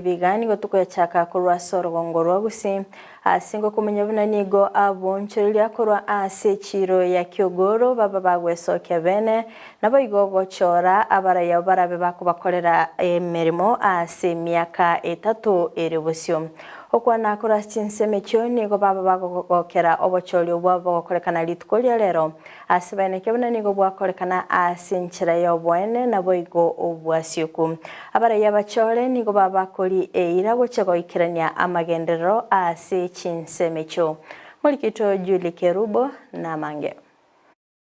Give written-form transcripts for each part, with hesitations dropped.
Bigani gotukwechaka kurwa sorogongo rwa gusi asingo kumenya buna nigo aboncheria kurwa ase chiro ya Kyogoro baba bagwesokia bene nabo igogo chora abaraya barabe bakubakorera emirimo ase miaka 3 eribusyo okwana kora chinseme kyo nigo baba bagokera obochori obwabo gokorekana litkolia lero ase bene kebuna nigo bwakorekana ase nchira yo bwene nabo igo obwasyoku abaraya bachore nigo baba kori eira gochego ikirania amagenderero ase chinseme kyo Mulikito Julie Kerubo na mange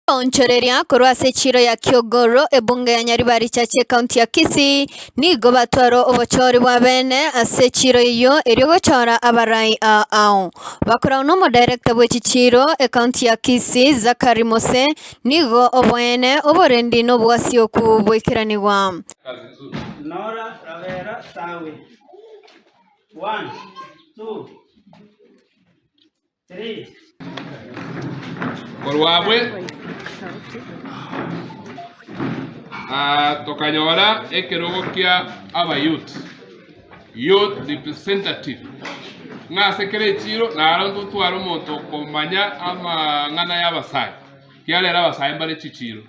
Onchoreria korwa ase chiro ya Kyogoro ebunge ya Nyaribari chache county ya Kisii nigo batwaro obochori bwa bene ase chiro iyo eri gochora abarai ao bakora no mo director bwe chiro e county ya Kisii Zakari Mose nigo obwene oborendi no bwasyoku bwekiranirwa Nora Ravera Sawi 1 2 3 Korwabwe tokanyora ekerogo kia aba youth representative ngase kere chiro naronto twaro moto komanya ama ngana y'abasai kialera abasai mbare chichiro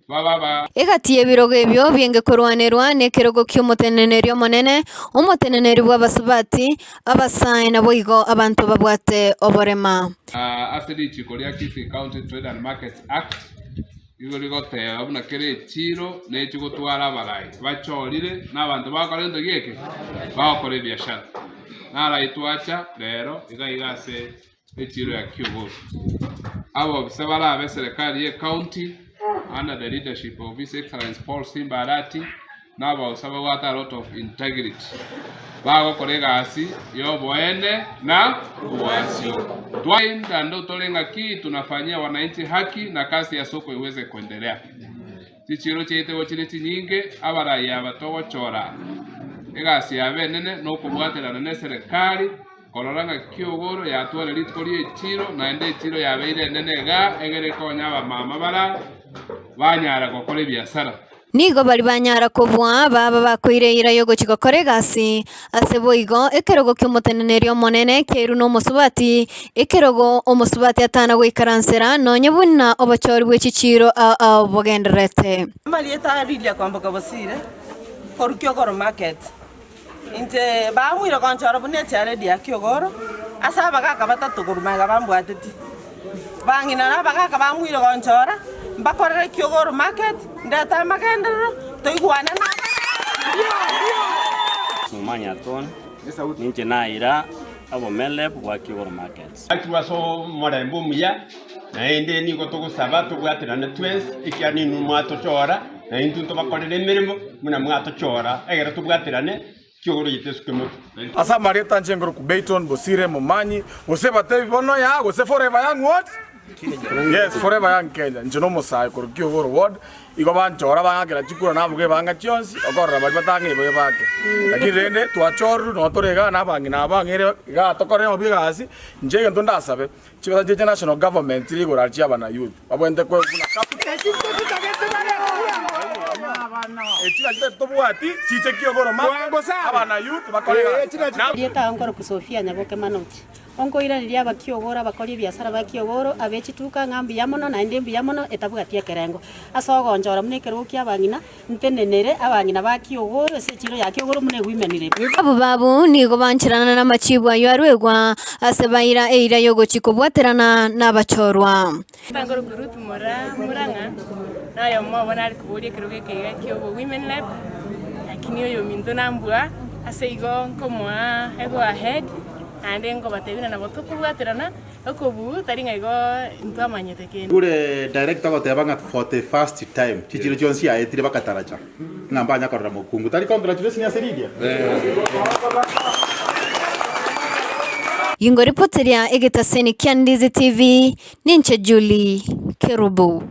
baba egatiye birogo ebyo byenge korwanerwa nekerogo ky'omutenenerio monene omuteneneri bw'abasubati abasai nabo igo abantu babwate oborema asedi chikoria Kisii County Trade and Markets Act igorigote abuna kere chiro nechi gotwara abarai bachorire n'abantu bakorendo gieke bakore biashara nara itwacha lero igase echiro ya Kyogoro abo bisabara abe serikali ye county under the leadership of His Excellency Paul Simbarati nabo usaba wata a lot of integrity bago kolega asi yo boende na uwasio twaenda ndo tolenga ki tunafanyia wananchi haki na kazi ya soko iweze kuendelea chichiro chete wochiriti nyinge abaraya batogo chora egasi yabenene no kubwaterana ne serikali kororanga Kyogoro yatwara litkorie chiro na ende chiro yabeire nene ga egere konya ba mama bara banyara gokore biashara nigo bari banyara kobwa baba bakoireira yogo chigokore gasi asebo igo ekerogo ky'omutenenerio monene keru no musubati ekerogo omusubati atana gwikaransera nonye bunna obochori bw'echichiro bogenderete malieta bilia kwamboka bosire koru Kyogoro market inte bamwira konchora bune chare dia Kyogoro asa bagaka batatu gurumaga bambwatiti bangina na bagaka bamwira konchora mbakorera Kyogoro market ndata magendero toigwana na Sumanya ton ninche naira abo melep kwa Kyogoro market Akiwaso morembo muya na ende ni gotugusaba tugwatirana twese ikiani numwato chora na intu tubakorera emirimo muna mwato chora egera tubwatirane Kyogoro yitesuke mutu asa marieta njengoro ku Beiton bosire momanyi goseba tebibono ya gose forever young what yes forever young Kenya njono mosai ku Kyogoro ward igo banchora bangakira chikura nabuge banga chionsi okorra bari batange boye bake lakini rende twachoru no torega na bangi na bangere ga tokore obi gasi njege ndo ndasabe chibata je national government ligora chiabana youth babwende ko kuna tobuati chiche Kyogoro abana youth bakorega Lieta onkoro ku Sofia nyaboke manoti onko ira liria bakyogora bakori biashara bakyogoro abechituka ngambi yamono na ndembi yamono etabugatia kerengo asogonjora munekero kia bangina ntenenere abangina bakyogoro ese chiro ya Kyogoro mune gwimenire abo babu nigo banchirana na machibwa yo arwegwa asebaira eira yogo chikobwaterana n'abachorwa bangoro gurutu muranga nayo mabona ari kuburia kiruge kega Kyogoro women lab lakini yo minto nambua aseigo komwa ego ahead ande ngo batebina na botuko bwaterana okobu taringa igo ntwamanyete kene gure director gotebanga for the first time chichiro chonsi aetire bakataracha ngambanya korra mokungu tari congratulations ya seridia Yingo reporteria egetaseni Kyandizi TV ninche Julie Kerubo.